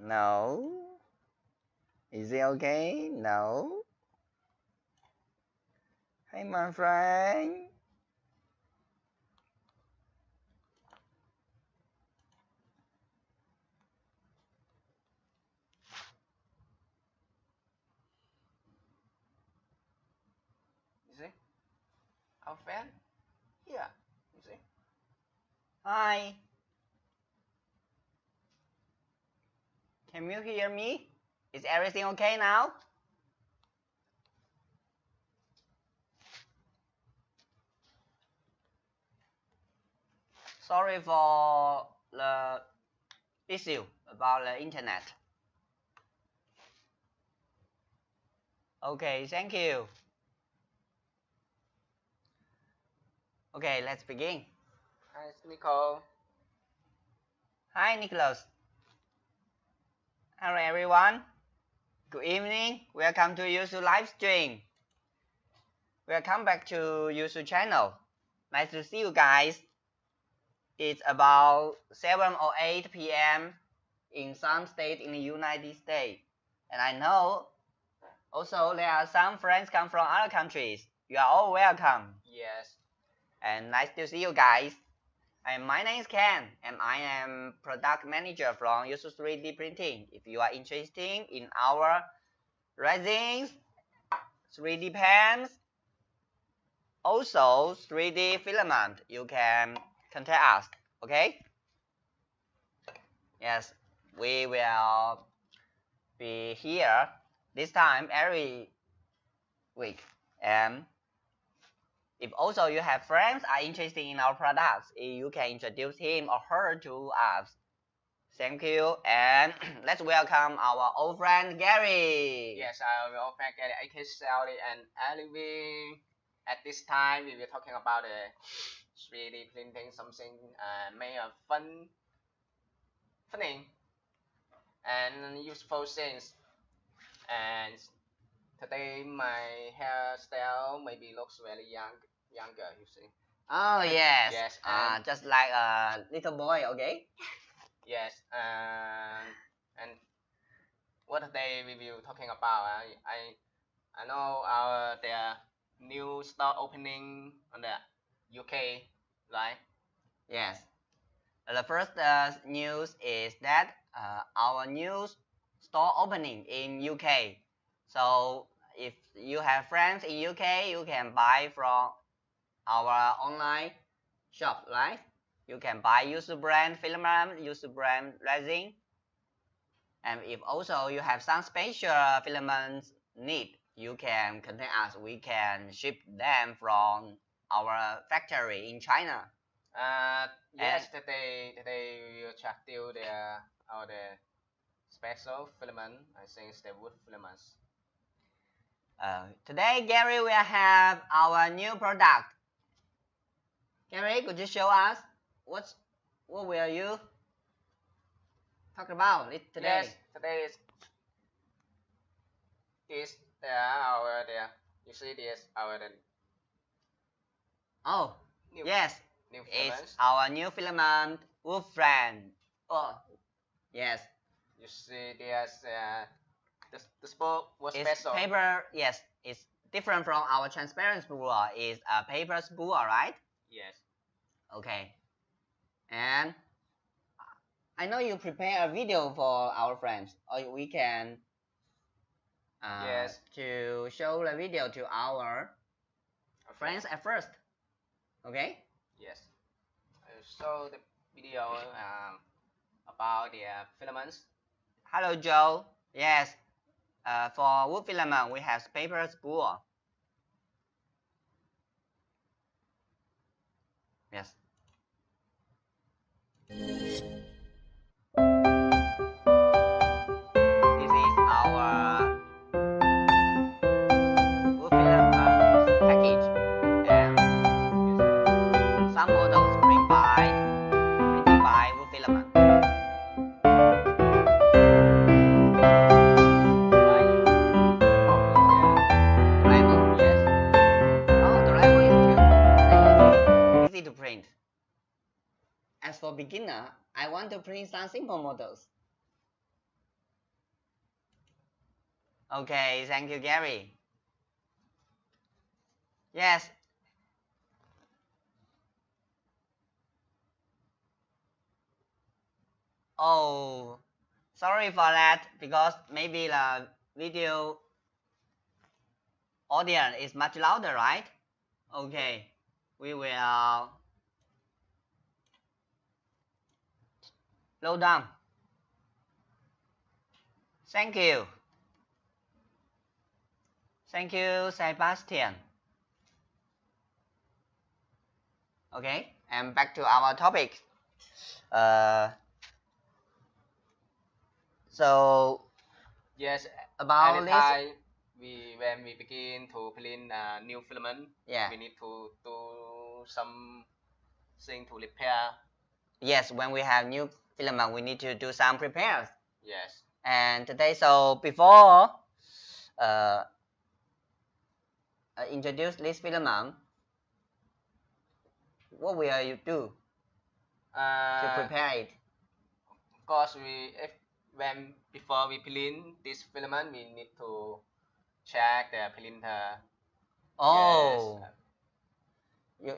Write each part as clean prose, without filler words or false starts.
No. Is it okay? No. Hey, my friend. You see? Our friend here. You see? Hi. Can you hear me? Is everything okay now? Sorry for the issue about the internet. Okay, thank you. Okay, let's begin. Hi, Nicole. Hi, Nicholas. Hello, everyone. Good evening. Welcome to YouTube live stream. Welcome back to YouTube channel. Nice to see you guys. It's about 7 or 8 p.m. in some states in the United States. And I know also there are some friends come from other countries. You are all welcome. Yes. And nice to see you guys. And my name is Ken, and I am product manager from YouTube 3D Printing. If you are interested in our resins, 3D pens, also 3D filament, you can contact us. Okay? Yes, we will be here this time every week. And if also you have friends are interested in our products, you can introduce him or her to us. Thank you, and let's welcome our old friend Gary. Yes, our old friend Gary, aka Sally and Alvin. At this time, we were talking about the 3D printing, something made of funny and useful things. And today, my hairstyle maybe looks very younger. You see. Oh yes. Yes. Just like a little boy. Okay. Yes. And what today we will talking about? I know their new store opening on the UK, right? Yes. The first news is that our new store opening in UK. So if you have friends in UK, you can buy from our online shop, right? You can buy user brand filament, user brand resin. And if also you have some special filaments need, you can contact us. We can ship them from our factory in China. Yes, today we will check till the special filament. I think it's the wood filaments. Today, Gary will have our new product. Gary, could you show us what will you talk about it today? Yes, today is our you see this our Oh new, yes, new it's our new filament wood frame. Oh yes. You see there's the spool was it's special. Paper. Yes, it's different from our transparent spool. It's a paper spool, right? Yes. Okay. And I know you prepare a video for our friends, or we can yes, to show the video to our friends at first. Okay? Yes. I show the video about the filaments. Hello, Joe. Yes. For wood filament, we have paper spool. Yes. This is our wood filament package, and some models printed by wood filament. To print. As for beginner, I want to print some simple models. Okay, thank you, Gary. Yes. Oh, sorry for that because maybe the video audience is much louder, right? Okay, we will slow down. Thank you. Thank you, Sebastian. Okay, and back to our topic. Uh, so Yes, about this, anytime when we begin to clean new filament, yeah, we need to do something to repair. yes, when we have new filament, we need to do some repairs. Yes. And today, so before uh, introduce this filament, what will you do to prepare it? Of course, when before we clean this filament, we need to check the printer. Oh,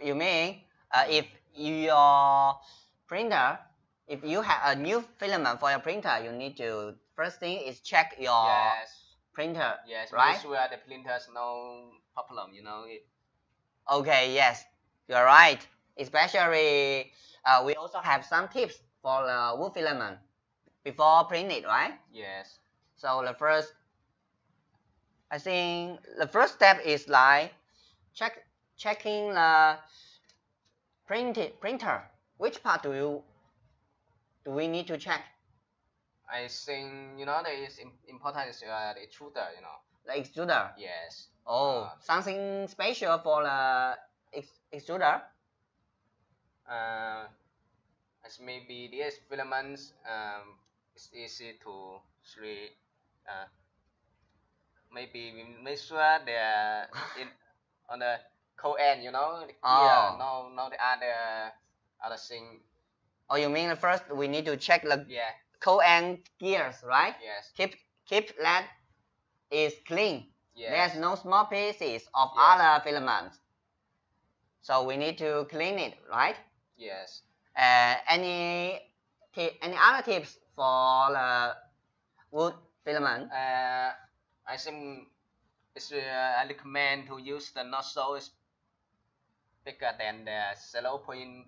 you mean if your printer, if you have a new filament for your printer, you need to first thing is check your printer, Yes, right? make sure the printer's no problem, Okay, yes, you're right. Especially, we also have some tips for the wood filament before print it, right? Yes. So I think the first step is like checking the printer. Which part do we need to check? I think that is important is the extruder, The extruder. Yes. Oh, something special for the extruder. As maybe these filaments it's easy to see. Maybe we make sure they're in on the cold end, the gear, no the other thing. Oh, you mean first we need to check the Yeah. cold end gears, right? Yes. Keep that is clean. Yes. There's no small pieces of other filaments. So we need to clean it, right? Yes. Any other tips for the wood filament? I think I recommend to use the nozzle is bigger than the 0.4,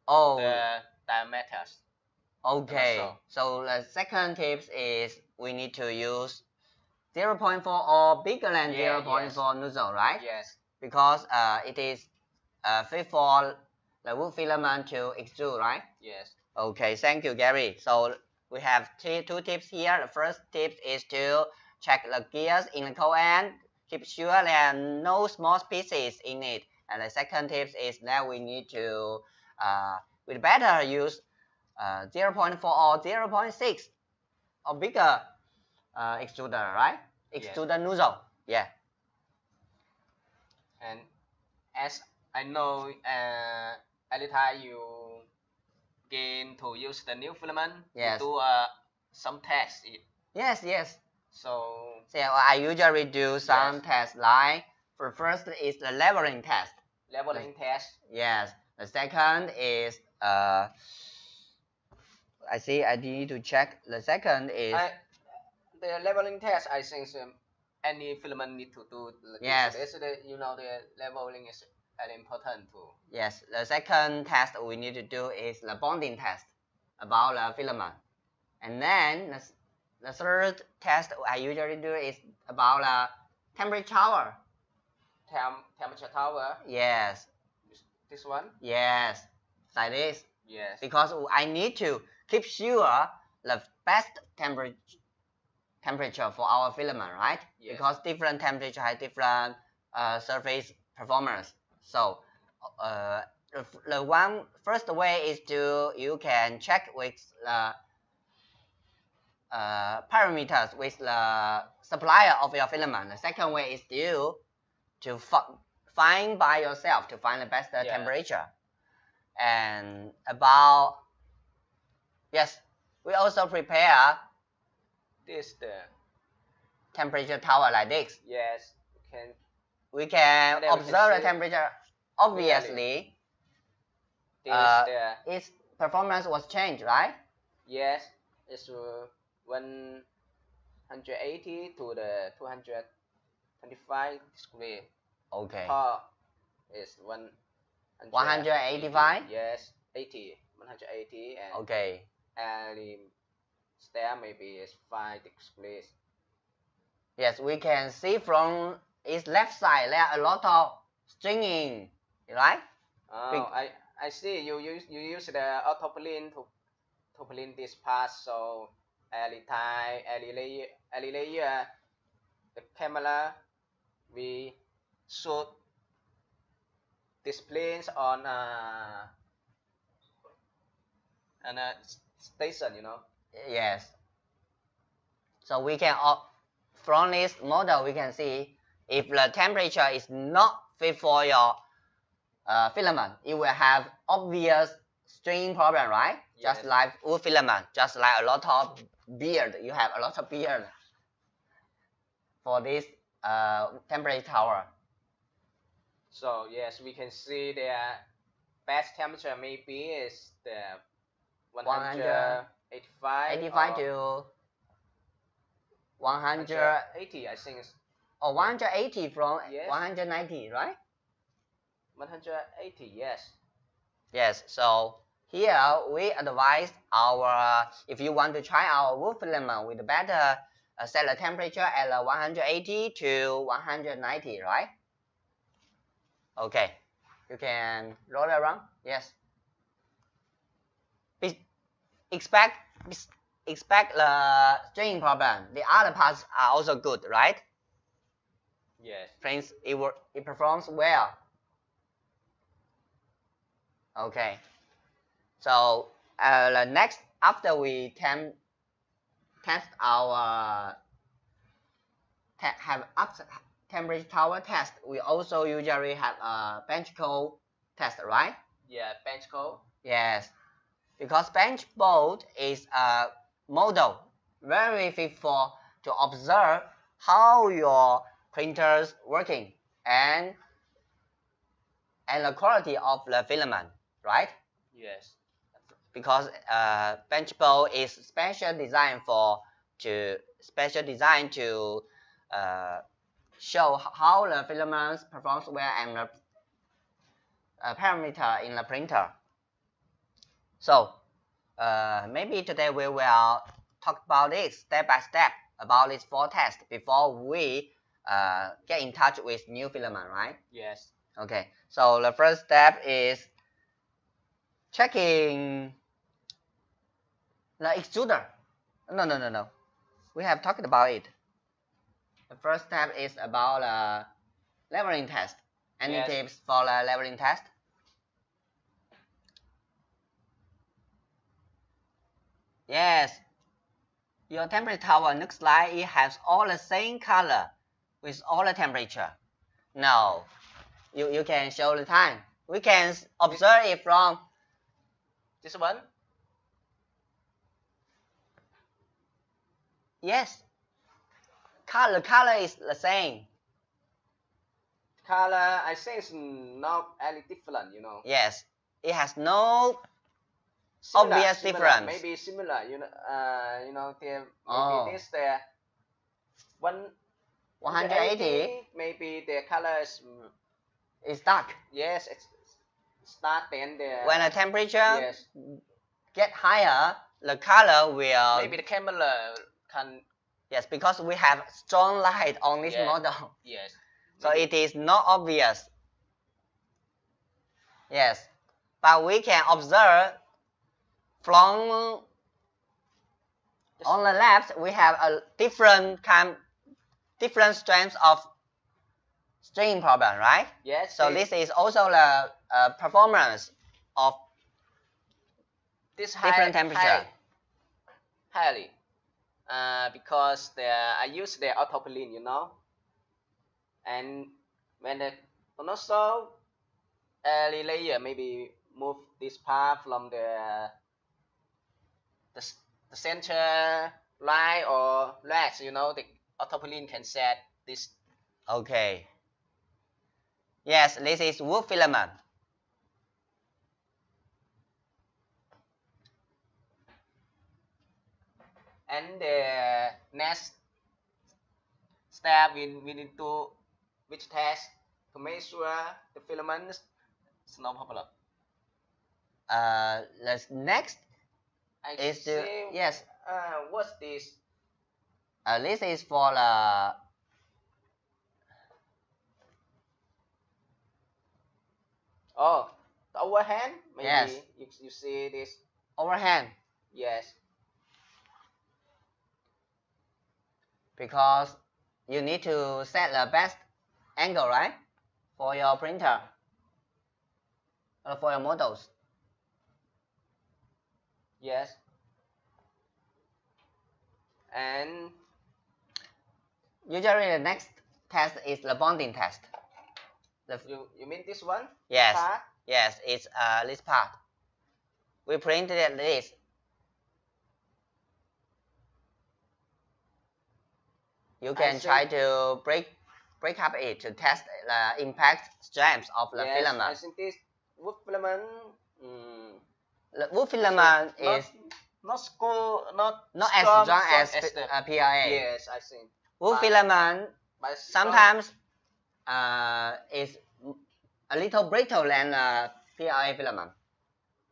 Oh, the diameters. okay. So the second tips is we need to use 0.4 or bigger than 0.4 nozzle, right? Yes. Because it is fit for the wood filament to extrude, right? Yes. Okay, thank you, Gary. So we have two tips here. The first tip is to check the gears in the cold end, keep sure there are no small pieces in it. And the second tip is that we need to, we better use 0.4 or 0.6 or bigger extruder, right? Extruder nozzle, yeah. And as I know, every time you gain to use the new filament, you do some tests. Yes. So I usually do some tests like for first is the leveling test. Leveling test. Yes. The second is I see I need to check. The second is the leveling test. I think any filament need to do. Yes. The leveling is very important too. Yes. The second test we need to do is the bonding test about the filament, and then the third test I usually do is about the temperature tower. Temperature tower? Yes. This one? Yes. Like this. Yes. Because I need to keep sure the best temperature for our filament, right? Yes. Because different temperature has different surface performance. So the one first way is you can check with the parameters with the supplier of your filament. The second way is to find by yourself to find the best temperature. And about, yes, we also prepare This the temperature tower like this. Yes, we can There we observe can the temperature. Obviously, its performance was changed, right? Yes, it's 180 to the 225 degree. Okay. Top is 185? Yes, 80. 180 and okay. Stair maybe is 5 degrees. Yes, we can see from its left side there are a lot of stringing, right? Oh, I see. You use the autoplane to plane this part, so every layer, the camera we shoot these planes on a station, you know. Yes. So we can from this model we can see if the temperature is not fit for your filament, it will have obvious stringing problem, right? Yes. Just like wood filament, just like a lot of beard. You have a lot of beard for this temperature tower. So yes, we can see the best temperature maybe is the 185 to 180, I think. Or 180 from yes. 190, right? 180, yes. Yes, so here we advise if you want to try our wood filament with better set the temperature at 180 to 190, right? Okay, you can roll around. Yes. Expect the stringing problem. The other parts are also good, right? Yes. Friends, it performs well. Okay. So the next, after we test our temperature tower test, we also usually have a bench cold test, right? Yeah, bench cold. Yes, because bench bolt is a model very fit to observe how your printer's working and the quality of the filament, right? Yes. Because bench bolt is special designed to show how the filament performs well and the parameter in the printer. So maybe today we will talk about it step by step about these 4 tests before we get in touch with new filament, right? Yes. Okay, so the first step is checking the extruder. No. We have talked about it. The first step is about the leveling test. Any tips for the leveling test? Yes. Your temperature tower looks like it has all the same color with all the temperature. No. You can show the time. We can observe it from this one. Yes. The color is the same. Color, I think it's not any different, you know. Yes. It has no obvious difference. Maybe similar, you know, maybe this the 180. Maybe the color is dark. Yes, it's start then when the temperature get higher, the color will maybe the camera can. Yes, because we have strong light on this model. Yes. So it is not obvious. Yes, but we can observe from on the left we have a different strengths of stringing problem, right? Yes. So this is also the performance of this different temperature. Highly. Because I use the autoplane, you know, and when the also early layer maybe move this part from the center line or less, the autopilin can set this. Okay. Yes, this is wood filament. And the next step we need to which test to make sure the filament is no problem. The next is to yes. What's this? This is for the the overhand. Maybe yes. You see this Overhand. Yes. Because you need to set the best angle, right, for your printer or for your models. Yes. And usually the next test is the bonding test. You mean this one? Yes. This part? Yes, it's this part. We printed this. You can try to break up it to test the impact strength of the filament. I think this wood filament. The wood filament is not as strong as the PLA. Yes, I think. Wood filament sometimes is a little brittle than PLA filament.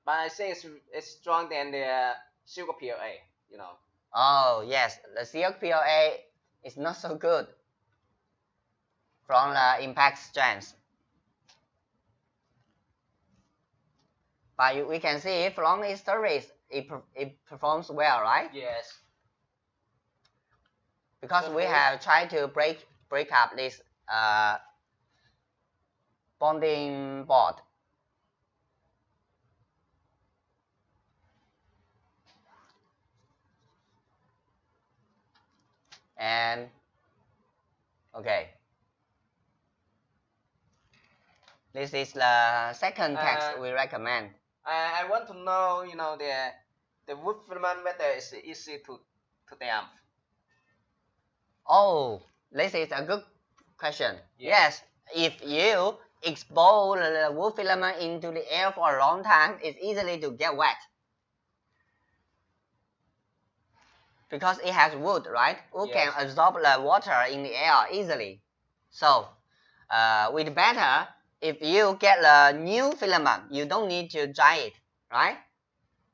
But I think it's stronger than the silk PLA. Oh yes, the silk PLA is not so good from the impact strength. But we can see from the stories it performs well, right? Yes. Because we have tried to break up this bonding board. And okay, this is the second text we recommend. I want to know, the wood filament whether it's easy to damp. Oh, this is a good question. Yes, if you expose the wood filament into the air for a long time, it's easily to get wet. Because it has wood, right? Wood can absorb the water in the air easily. So, with better, if you get the new filament, you don't need to dry it, right?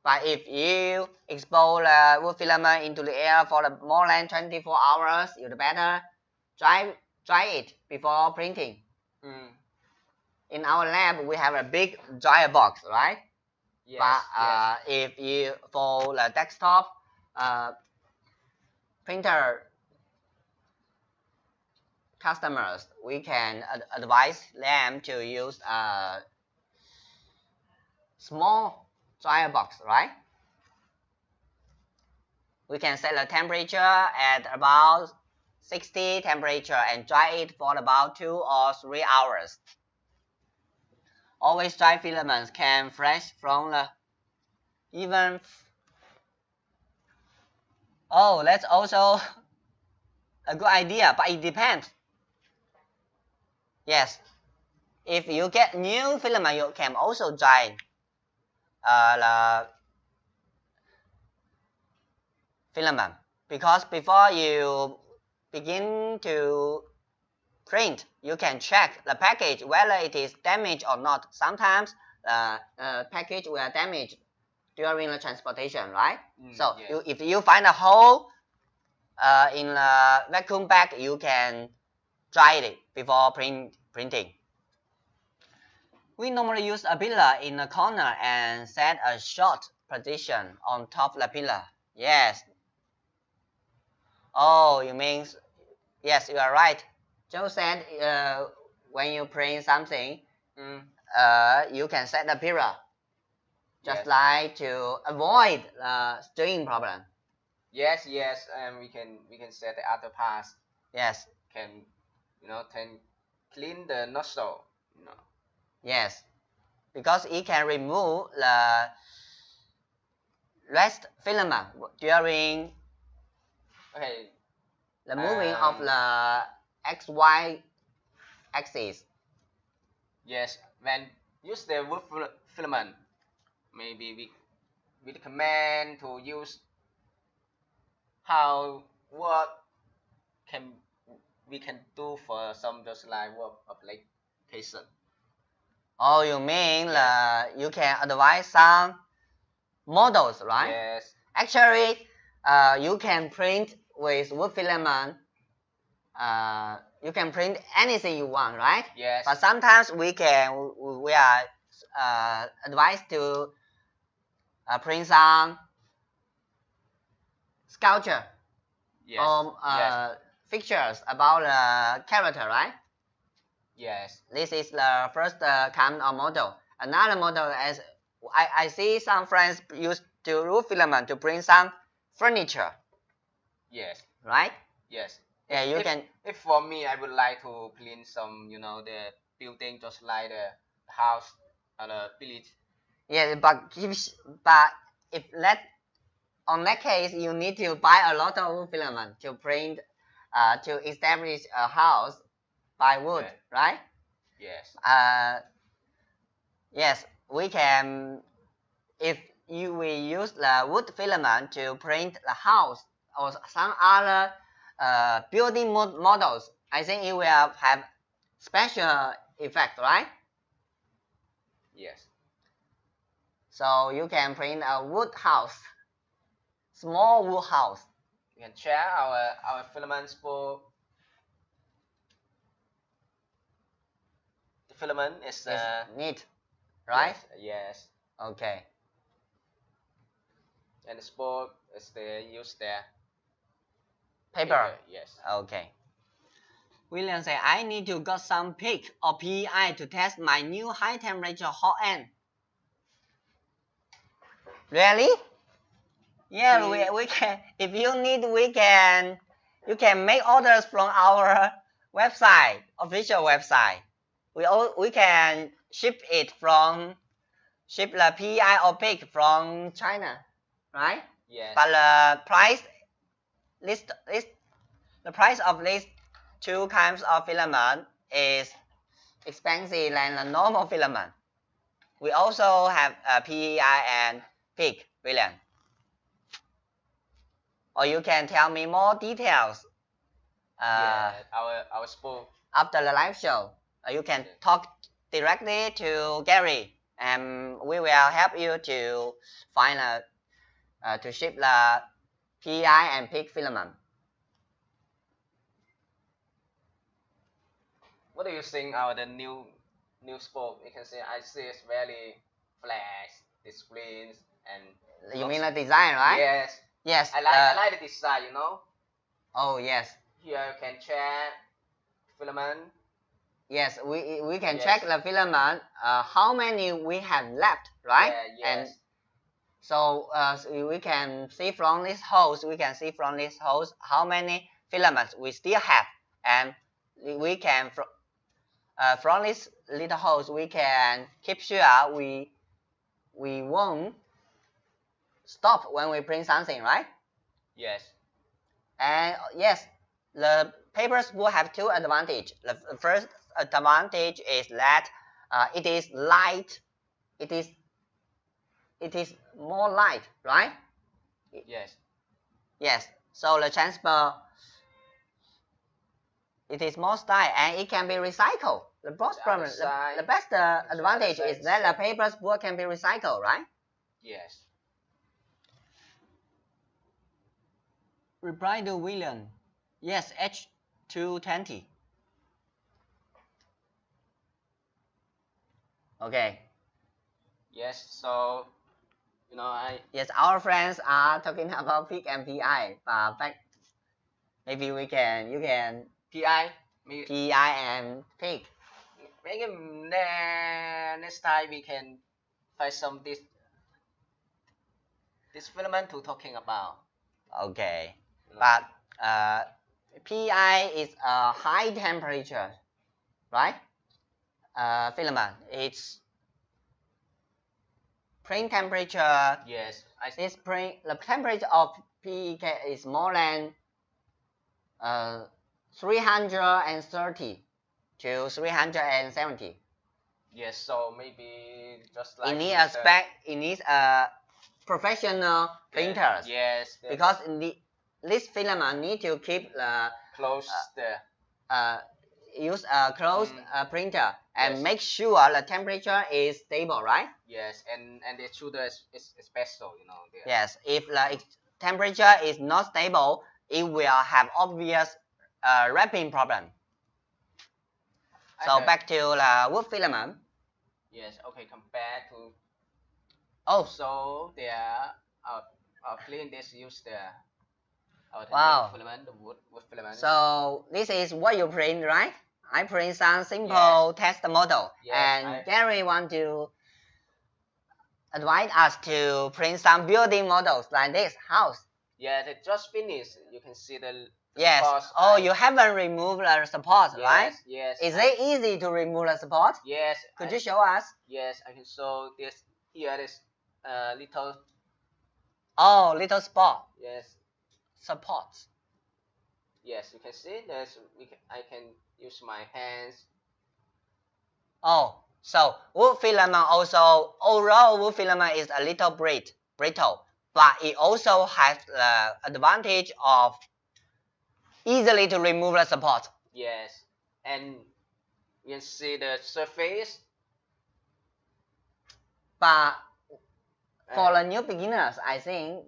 But if you expose the wood filament into the air for more than 24 hours, you'd better dry it before printing. In our lab, we have a big dryer box, right? Yes. But if you for the desktop printer customers, we can advise them to use a small dryer box, right? We can set the temperature at about 60 temperature and dry it for about 2 or 3 hours. Always dry filaments can fresh from the even. Oh, that's also a good idea, but it depends. Yes, if you get new filament, you can also dry the filament, because before you begin to print, you can check the package whether it is damaged or not. Sometimes the package will damage during the transportation, right? So if you find a hole in the vacuum bag, you can dry it before printing. We normally use a pillar in the corner and set a short position on top of the pillar. Yes. Oh, you mean, yes, you are right. Joe said when you print something, you can set the pillar, just like to avoid the string problem. Yes, and we can set the other parts. Yes. Can clean the nozzle. Yes, because it can remove the rest filament during Okay. The moving of the XY axis. Yes, when use the wood filament, maybe we recommend to use how what can we can do for some just like work application. Oh, you mean you can advise some models, right? Yes. Actually, you can print with wood filament. You can print anything you want, right? Yes. But sometimes we are advised to print some sculpture Yes. or pictures about the character, right? Yes. This is the first kind of model. Another model is I see some friends use to wood filament to print some furniture. Yes. Right? Yes. Yeah, you can. If for me, I would like to print some, the building just like the house and the village. Yeah, but if that on that case, you need to buy a lot of wood filament to print, to establish a house by wood, Yeah. right? Yes. Yes, we can. If we use the wood filament to print the house or some other building models, I think it will have special effect, right? Yes. So you can print a wood house, small wood house. We can share our filaments for the filament is neat, right? Yes. Okay. And the sport is the use there. Paper. Yes. Okay. William said, I need to get some PEEK or PEI to test my new high temperature hot end. Really? Yeah, we can. If you need, you can make orders from our website, official website. We can ship the PEI or PEEK from China, right? Yes. But the price of these two kinds of filament is expensive than the normal filament. We also have PEI and PEEK, William. Or you can tell me more details. Our sport. After the live show, you can talk directly to Gary, and we will help you to find to ship the PEI and PEEK filament. What do you think about the new sport? You can say I see it's very flash, the screens and. You mean the design, right? Yes. Yes. I like the design. Oh yes. Here you can check filament. Yes, we can check the filament. How many we have left, right? Yeah, yes. And so we can see from this hose. We can see from this hose how many filaments we still have, and we can from this little hose we can keep sure we won't stop when we print something, right? Yes. And yes, the paper spool have two advantages. The first advantage is that it is light. It is more light, right? Yes. Yes. So the transfer, it is more style and it can be recycled. The best advantage is that the paper spool can be recycled, right? Yes. Reply to William. Yes, H220. Okay. Yes, so Yes, our friends are talking about PEEK and PI, but maybe you can PI and PEEK. Maybe next time we can find some this filament to talking about. Okay, but PI is a high temperature, right? Filament. Its print temperature. Yes, the temperature of PEK is more than 330 to 370. Yes, so maybe just like It needs a spec. It needs a professional printers. Yes. Because this filament need to keep the close use a closed printer and make sure the temperature is stable, right? Yes, and the extruder is special, you know. Yes, if the temperature is not stable, it will have obvious wrapping problem. So back to the wood filament. Yes, okay, compared to. Oh, so there clean this use the filament, the wood filament. So this is what you print, right? I print some simple test model, and Gary want to advise us to print some building models like this house. Yes, it just finished. You can see the yes. Supports. Oh, you haven't removed the support, right? Yes. Is it easy to remove the support? Yes. Could you show us? Yes, I can show this. Here is little. Oh, little spot. Yes. Supports. Yes, you can see there's. I can use my hands. Oh, so wood filament also, overall wood filament is a little brittle, but it also has the advantage of easily to remove the support. Yes, and you can see the surface. But for the new beginners, I think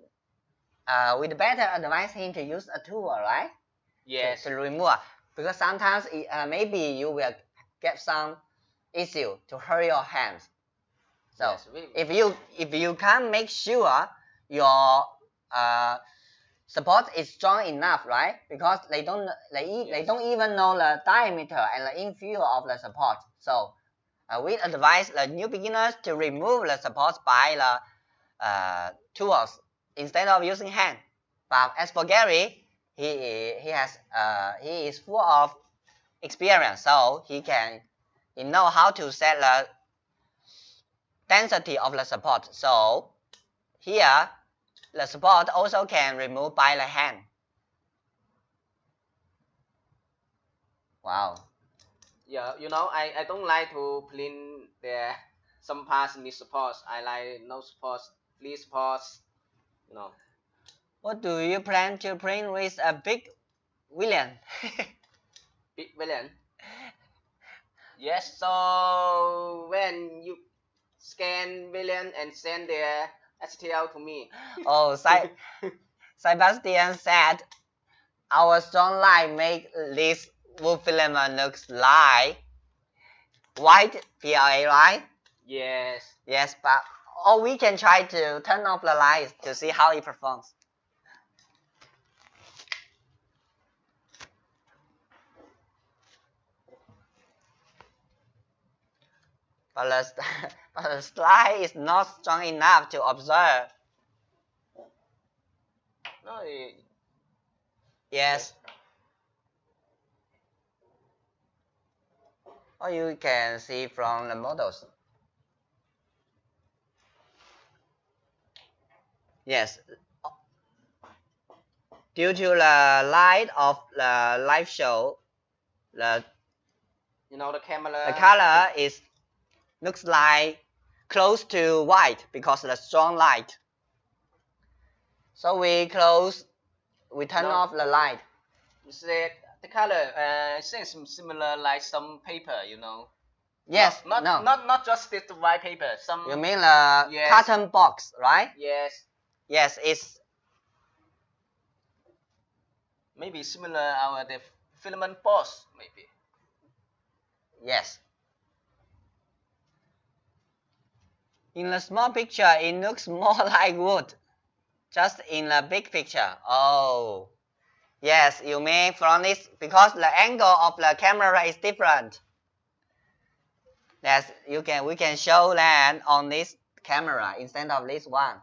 we'd better advise him to use a tool, right? Yes. To remove, because sometimes maybe you will get some issue to hurt your hands. So yes, if you can make sure your support is strong enough, right? Because they don't even know the diameter and the infill of the support. So we advise the new beginners to remove the support by the tools instead of using hand. But as for Gary, he is full of experience, so he know how to set the density of the support. So here the support also can remove by the hand. Wow. Yeah, you know, I don't like to clean some parts need supports. I like no supports, free supports, you know. What do you plan to print with a big villain? Big villain? Yes, so when you scan villain and send the STL to me. Oh, Sebastian said our strong line make this wood filament looks like white PLA, right? Yes. Yes, but we can try to turn off the lights to see how it performs. But the slide is not strong enough to observe. No. Yes. Or you can see from the models. Yes. Due to the light of the live show, the color looks like close to white because of the strong light. So we turn off the light. You see the color seems similar like some paper, you know. Yes. Not just this white paper. Some. You mean the carton box, right? Yes. Yes, it's maybe similar the filament box maybe. Yes. In the small picture, it looks more like wood. Just in the big picture. Oh. Yes, you mean from this, because the angle of the camera is different. Yes, we can show that on this camera instead of this one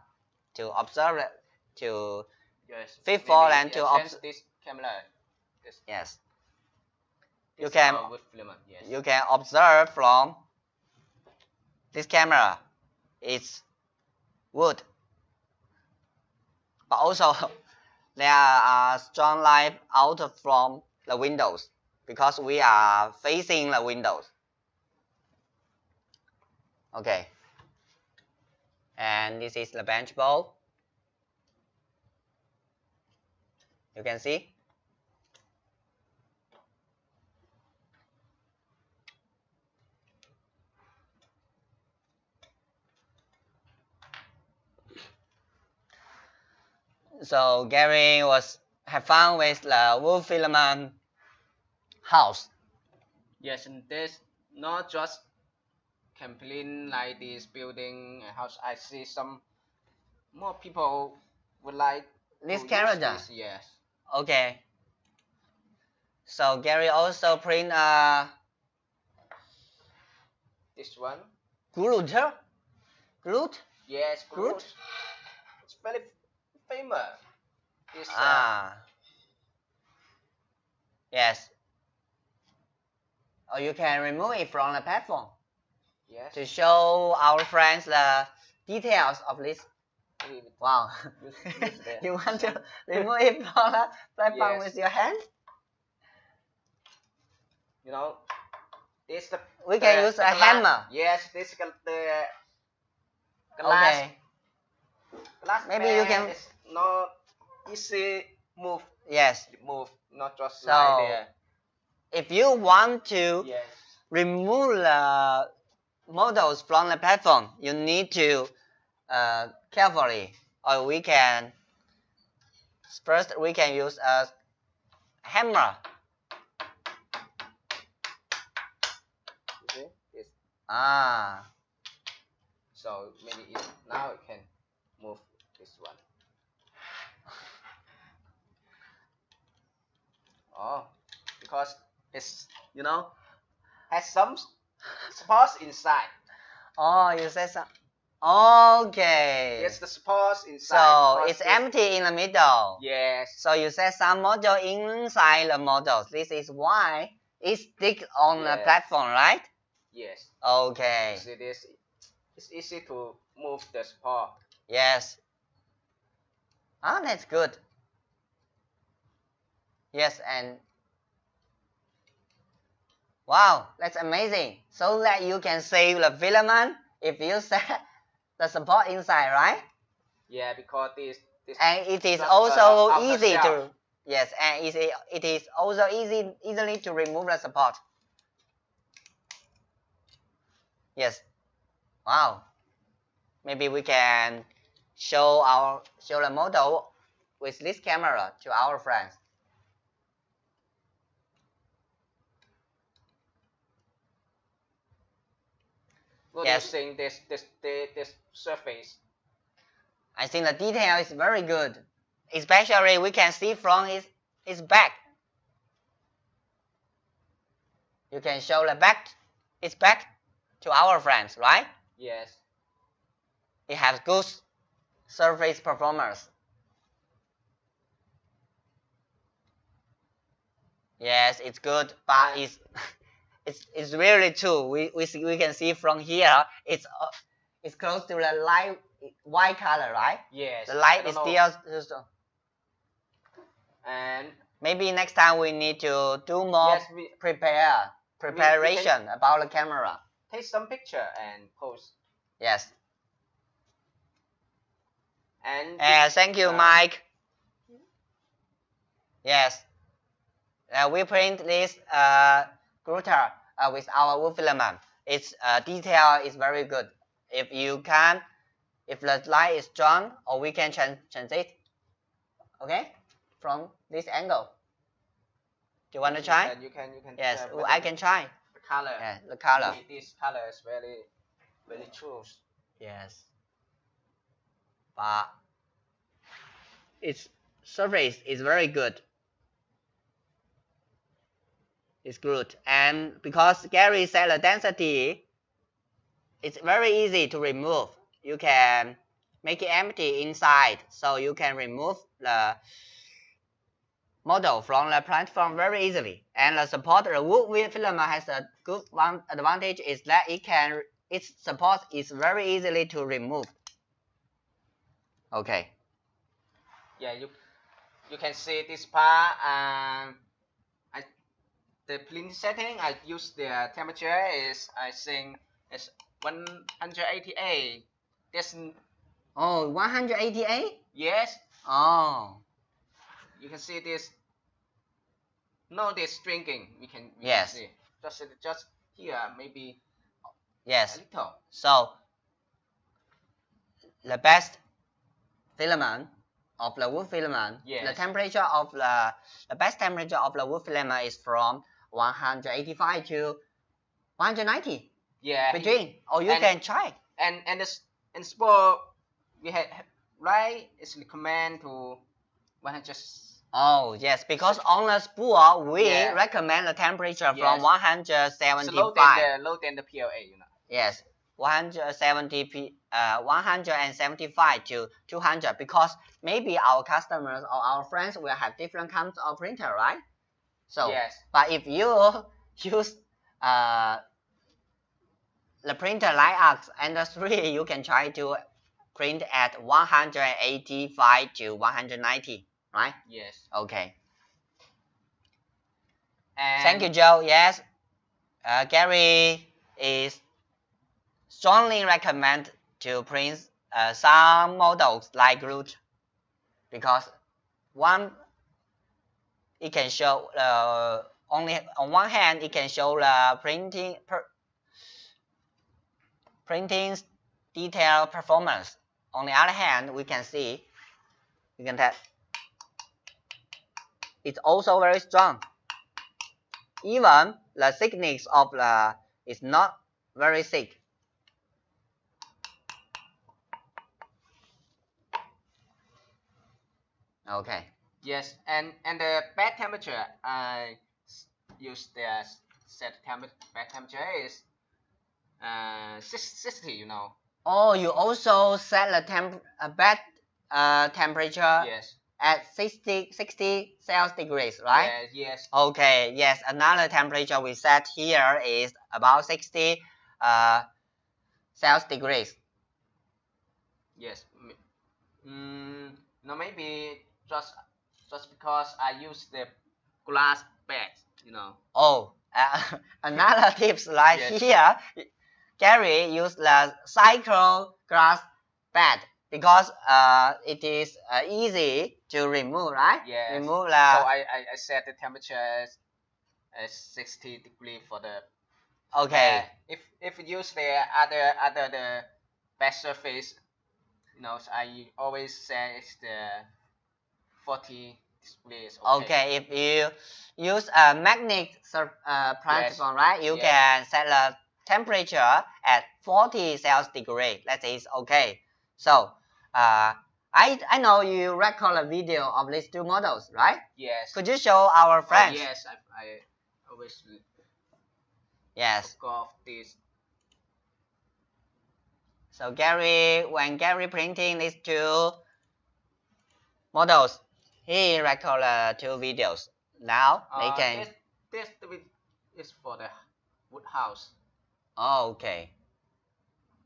to observe it, to fit for and to observe this camera. Yes. You can observe from this camera. It's wood. But also there are strong light out from the windows because we are facing the windows. Okay. And this is the bench bowl. You can see. So Gary have fun with the wool filament house. Yes, and this not just complete like this building and house. I see some more people would like This to character. use this. Yes. Okay. So Gary also print This one. Groot. Groot? Yes, Groot? Groot. It's very famous. This Yes. Or you can remove it from the platform. Yes. To show our friends the details of this. Wow. You want to remove it from the platform Yes. with your hand? You know, this we can use a hammer. Yes, this the glass. Okay. Glass Maybe you can. It's not easy move. Yes. Move, not just so, like there. If you want to Yes. remove the models from the platform, you need to carefully, or we can use a hammer. You see this? So maybe now it can move this one. Oh, because it's has some supports inside. Oh, you said so. Okay. Yes, the supports inside. So it's empty in the middle. Yes. So you set some model inside the models. This is why it sticks on the platform, right? Yes. Okay. See this? It's easy to move the support. Yes. Ah, that's good. Yes, and wow, that's amazing. So that you can save the filament if you set the support inside, right? Yeah, because this and it is also easy to and it is also easily to remove the support. Yes. Wow. Maybe we can show the model with this camera to our friends. What do you think this surface? I think the detail is very good. Especially we can see from his back. You can show its back to our friends, right? Yes. It has good surface performance. Yes, it's good, but it's really true. We can see from here. It's close to the light white color, right? Yes. The light is still. And maybe next time we need to do more preparation about the camera. Take some picture and post. Yes. And thank you, Mike. Yes. We print this router with our wool filament. Its detail is very good. If the light is strong, or we can transit. Okay, from this angle. Do you want to try? You can. Yes, I can try. The color. Yeah, the color. This color is very true. Yes. But its surface is very good. It's good. And because Gary said the density, it's very easy to remove. You can make it empty inside, so you can remove the model from the platform very easily. And the wool filament has a good advantage is that its support is very easily to remove. Okay. Yeah, you can see this part, and the print setting I use the temperature is, I think it's 188. This, Oh, 188? yes, Oh, you can see this. No, this stringing we can yes. see just here maybe a Yes. little. So the best filament of the wood filament, Yes. the temperature of the best temperature of the wood filament is from 185 to 190 Yeah. between. Or you can try. And this in sport we had right, it's recommend to 100. Oh yes, because on the spool we Yeah. recommend the temperature Yes. from 175. It's low than the PLA, you know. Yes, 175 to 200, because maybe our customers or our friends will have different kinds of printer, right? So, yes. But if you use the printer like us and the 3, you can try to print at 185 to 190, right? Yes. Okay. And Thank you, Joe. Yes, Gary is strongly recommend to print some models like root, because it can show only on one hand it can show the printing detail performance. On the other hand, we can see tell it's also very strong. Even the thickness of the is not very thick. Okay. yes, and the bed temperature I use the set bed temperature is 60, you know. Oh, you also set the bed temperature Yes. at 60 Celsius degrees, right? Yes. Yes. Okay. Yes. Another temperature we set here is about 60 Celsius degrees. Yes. No, maybe just because I use the glass bed, you know. Oh, another tips like Yes. here, Gary used the cycle glass bed because it is easy to remove, right? Yes. Remove the. So I set the temperature as 60 degree for the. Okay. If you use the other the bed surface, you know, so I always say it's the 40 degree is okay. Okay, if you use a magnet platform, right? You can set the temperature at 40 Celsius degree. That is okay. So, I know you record a video of these two models, right? Yes. Could you show our friends? Oh, yes, I always. Yes. Of this. So when Gary printing these two models, he recorded 2 videos. Now they can. This is for the wood house. Oh, okay.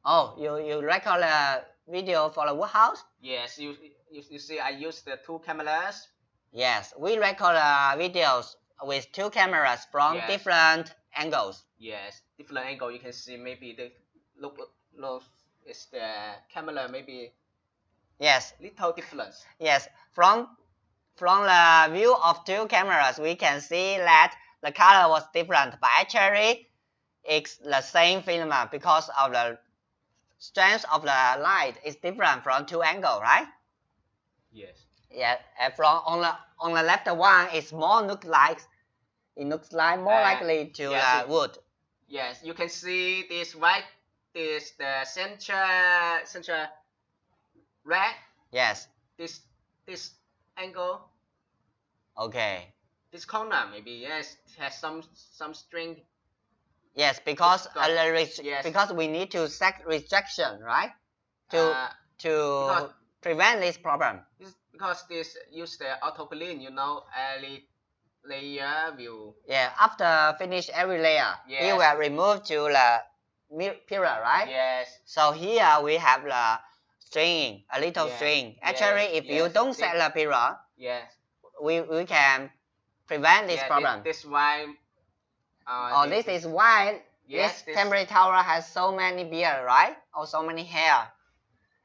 Oh, you record a video for the wood house? Yes, you see I use the 2 cameras. Yes, we record videos with 2 cameras from different angles. Yes, different angle. You can see maybe the look is the camera maybe. Yes. Little difference. Yes, from the view of 2 cameras, we can see that the color was different, but actually it's the same filament because of the strength of the light is different from 2 angles, right? Yes. Yeah, and from on the left one, it's more looks like more likely to the wood. Yes, you can see this right. This the center red. Yes. This angle. Okay. This corner maybe has some string. Yes, because because we need to set rejection, right? To prevent this problem. Because this use the auto clean, you know, every layer will. Yeah, after finish every layer, it will remove to the period, right? Yes. So here we have the string, a little string. Actually, if you don't set the period, we can prevent this problem. This why. This is why this temporary tower has so many beard, right? Or so many hair.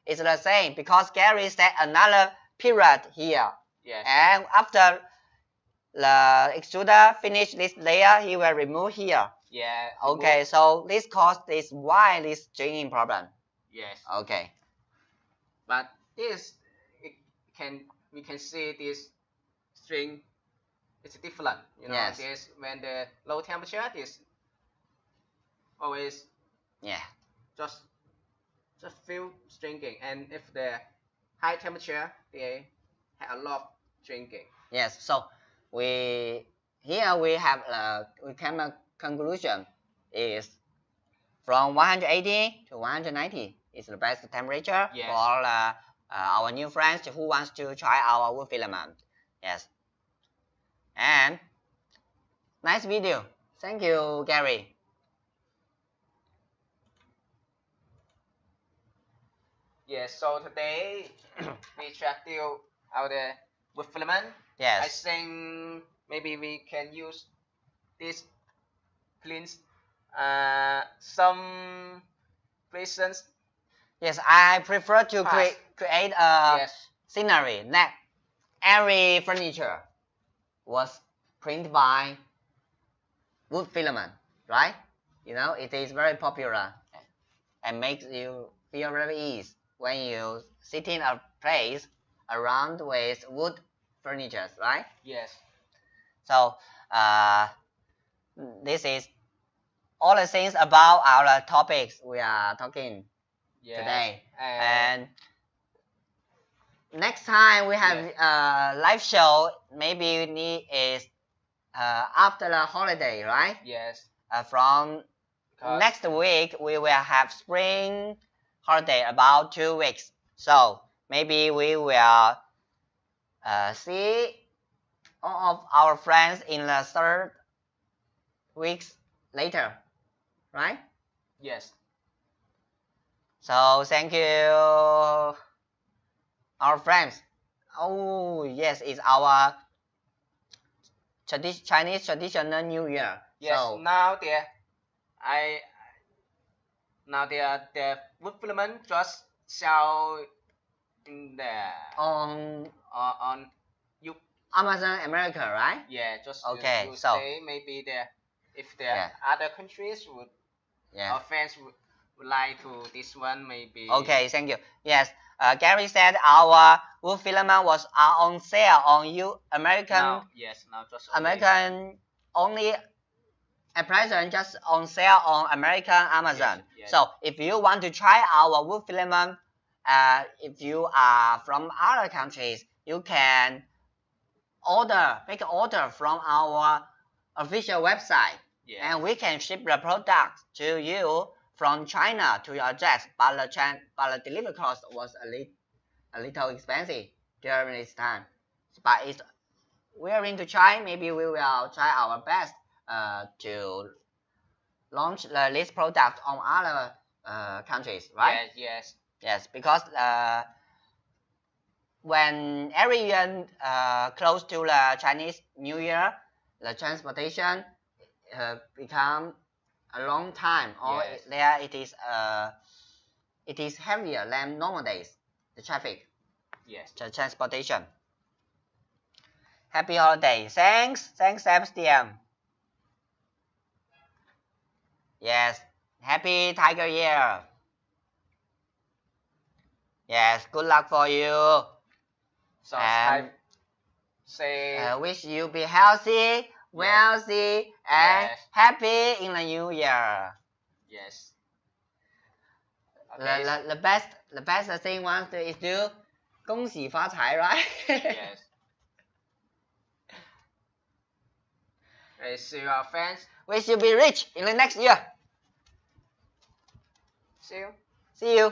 It's the same because Gary set another period here. Yes. And after the extruder finish this layer, he will remove here. Yeah. Okay, so this cause this why this stringing problem. Yes. Okay. But this we can see this string is different. You know, yes. This when the low temperature is always just feel stringing, and if the high temperature they have a lot of stringing. Yes. So we have we came a conclusion is from 180 to 190 is the best temperature for our new friends who wants to try our wood filament. Yes. And nice video. Thank you, Gary. Yes. So today we try to out the wood filament. Yes. I think maybe we can use this cleans some reasons. Yes, I prefer to create a scenery that every furniture was printed by wood filament, right? You know, it is very popular and makes you feel very easy when you sit in a place around with wood furniture, right? Yes. So this is all the things about our topics we are talking today. And next time we have a live show, maybe we need is after the holiday, right? Yes. From next week we will have spring holiday about 2 weeks. So maybe we will see all of our friends in the 3rd weeks later, right? Yes. So thank you, our friends. Oh yes, it's our Chinese traditional New Year. Yes. So now the wood filament just sell in the on Amazon America, right? Yeah, just okay. You so say maybe if the other countries would our fans would like to this one maybe. Okay, thank you. Yes, Gary said our wood filament was on sale on American. Now just American only at present just on sale on American Amazon. Yes. So if you want to try our wood filament, if you are from other countries, you can make an order from our official website, and we can ship the product to you from China to your address. But the delivery cost was a little expensive during this time. But we are going to try. Maybe we will try our best to launch this product on other countries, right? Yes, because when every year close to the Chinese New Year, the transportation become a long time, or there it is heavier than normal days. The traffic, the transportation. Happy holiday! Thanks, Sebastian. Yes, happy Tiger Year. Yes, good luck for you. So I wish you be healthy, wealthy, and happy in the new year. Yes. Okay. The best thing one is to 恭喜发财, right? Yes. See you, our friends. Wish you be rich in the next year. See you. See you.